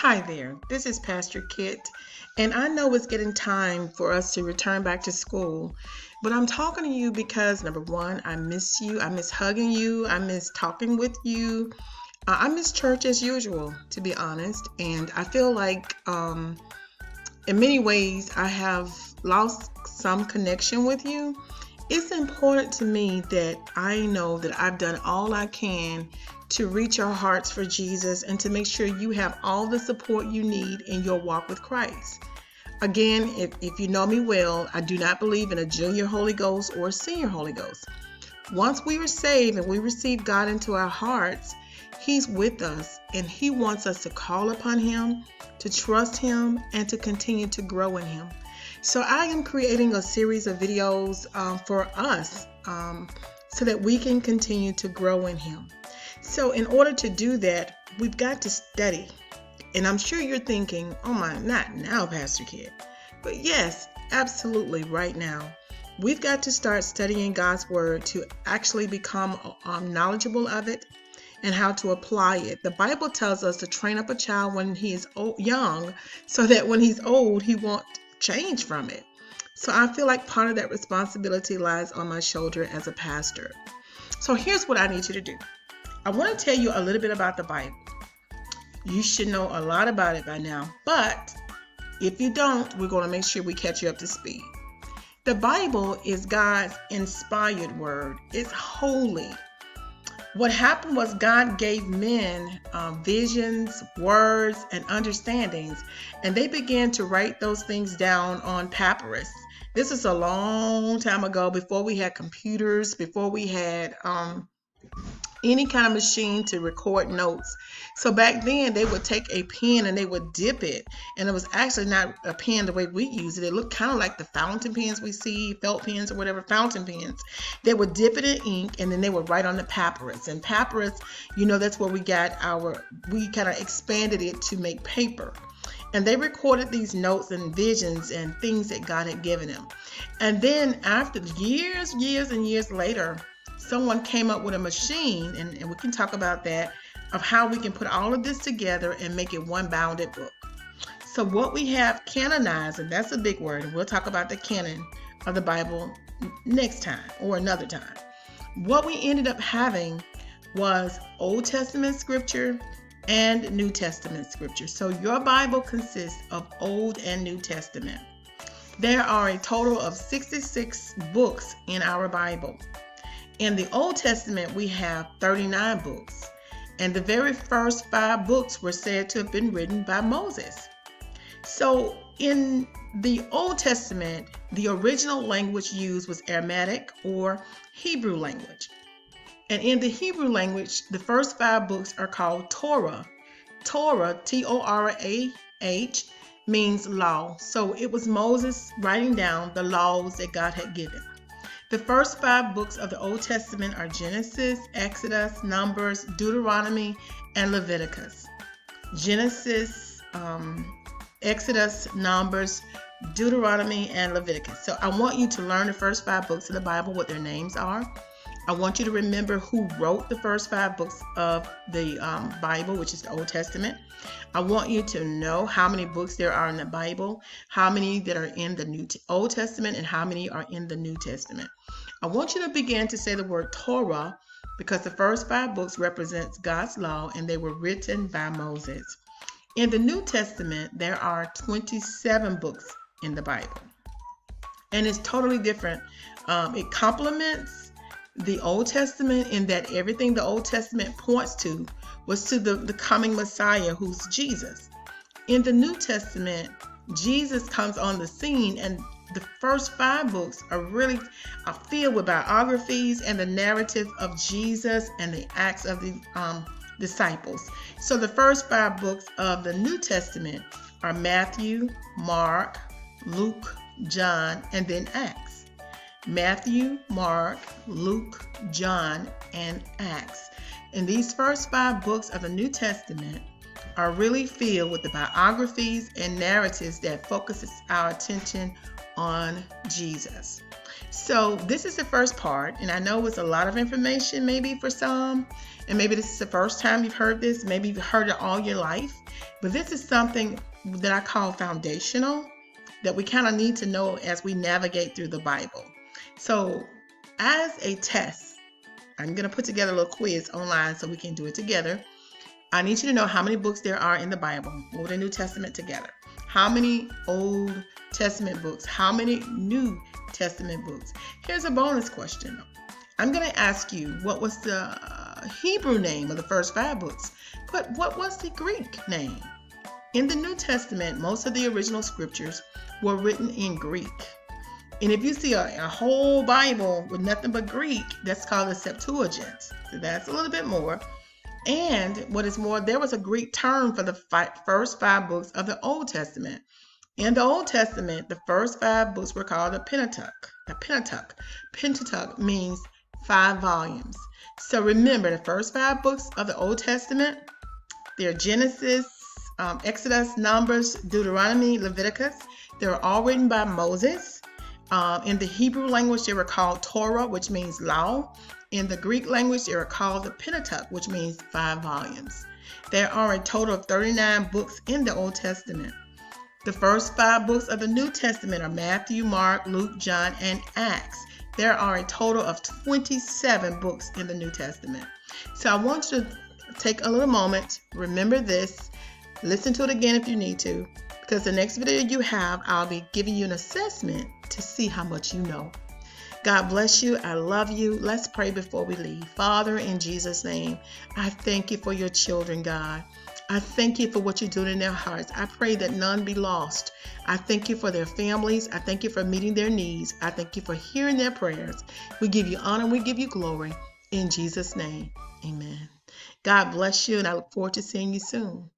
Hi there, this is Pastor Kit, and I know it's getting time for us to return back to school, but I'm talking to you because number one, I miss you, I miss hugging you, I miss talking with you, I miss church as usual, to be honest, and I feel like in many ways I have lost some connection with you. It's important to me that I know that I've done all I can to reach your hearts for Jesus and to make sure you have all the support you need in your walk with Christ. Again, if you know me well, I do not believe in a junior Holy Ghost or a senior Holy Ghost. Once we are saved and we receive God into our hearts, He's with us and He wants us to call upon Him, to trust Him, and to continue to grow in Him. So I am creating a series of videos for us so that we can continue to grow in Him. So in order to do that, we've got to study. And I'm sure you're thinking, oh my, not now, Pastor Kid. But yes, absolutely, right now. We've got to start studying God's Word to actually become knowledgeable of it and how to apply it. The Bible tells us to train up a child when he is young so that when he's old, he won't change from it. So I feel like part of that responsibility lies on my shoulder as a pastor. So here's what I need you to do. I want to tell you a little bit about the Bible. You should know a lot about it by now, but if you don't, we're going to make sure we catch you up to speed. The Bible is God's inspired word. It's holy. What happened was God gave men visions, words, and understandings, and they began to write those things down on papyrus. This is a long time ago, before we had computers, before we had any kind of machine to record notes. So back then they would take a pen and they would dip it, and it was actually not a pen the way we use it. It looked kind of like the fountain pens we see, felt pens or whatever, fountain pens. They would dip it in ink and then they would write on the papyrus. And papyrus, that's where we kind of expanded it to make paper. And they recorded these notes and visions and things that God had given them. And then after years and years later, someone came up with a machine, and we can talk about that, of how we can put all of this together and make it one bounded book. So what we have canonized, and that's a big word, and we'll talk about the canon of the Bible next time or another time. What we ended up having was Old Testament scripture and New Testament scripture. So your Bible consists of Old and New Testament. There are a total of 66 books in our Bible. In the Old Testament, we have 39 books, and the very first 5 books were said to have been written by Moses. So in the Old Testament, the original language used was Aramaic or Hebrew language. And in the Hebrew language, the first 5 books are called Torah. Torah, Torah, means law. So it was Moses writing down the laws that God had given. The first 5 books of the Old Testament are Genesis, Exodus, Numbers, Deuteronomy, and Leviticus. Genesis, Exodus, Numbers, Deuteronomy, and Leviticus. So I want you to learn the first 5 books of the Bible, what their names are. I want you to remember who wrote the first 5 books of the Bible, which is the Old Testament. I want you to know how many books there are in the Bible, how many that are in the Old Testament, and how many are in the New Testament. I want you to begin to say the word Torah, because the first 5 books represents God's law, and they were written by Moses. In the New Testament, there are 27 books in the Bible, and it's totally different. It complements the Old Testament in that everything the Old Testament points to was to the coming Messiah, who's Jesus. In the New Testament, Jesus comes on the scene, and the first 5 books are filled with biographies and the narrative of Jesus and the acts of the disciples. So the first 5 books of the New Testament are Matthew, Mark, Luke, John, and then Acts. Matthew, Mark, Luke, John, and Acts. And these first 5 books of the New Testament are really filled with the biographies and narratives that focuses our attention on Jesus. So this is the first part, and I know it's a lot of information maybe for some, and maybe this is the first time you've heard this, maybe you've heard it all your life, but this is something that I call foundational, that we kind of need to know as we navigate through the Bible. So as a test, I'm going to put together a little quiz online so we can do it together. I need you to know how many books there are in the Bible, or the New Testament together. How many Old Testament books? How many New Testament books? Here's a bonus question. I'm going to ask you, what was the Hebrew name of the first 5 books? But what was the Greek name? In the New Testament, most of the original scriptures were written in Greek. And if you see a whole Bible with nothing but Greek, that's called the Septuagint. So that's a little bit more. And what is more, there was a Greek term for the first 5 books of the Old Testament. In the Old Testament, the first 5 books were called the Pentateuch. The Pentateuch. Pentateuch means 5 volumes. So remember, the first 5 books of the Old Testament, they're Genesis, Exodus, Numbers, Deuteronomy, Leviticus. They were all written by Moses. In the Hebrew language, they were called Torah, which means law. In the Greek language, they are called the Pentateuch, which means 5 volumes. There are a total of 39 books in the Old Testament. The first 5 books of the New Testament are Matthew, Mark, Luke, John, and Acts. There are a total of 27 books in the New Testament. So I want you to take a little moment, remember this, listen to it again if you need to, because the next video you have, I'll be giving you an assessment to see how much you know. God bless you. I love you. Let's pray before we leave. Father, in Jesus' name, I thank you for your children, God. I thank you for what you're doing in their hearts. I pray that none be lost. I thank you for their families. I thank you for meeting their needs. I thank you for hearing their prayers. We give you honor. We give you glory. In Jesus' name, amen. God bless you, and I look forward to seeing you soon.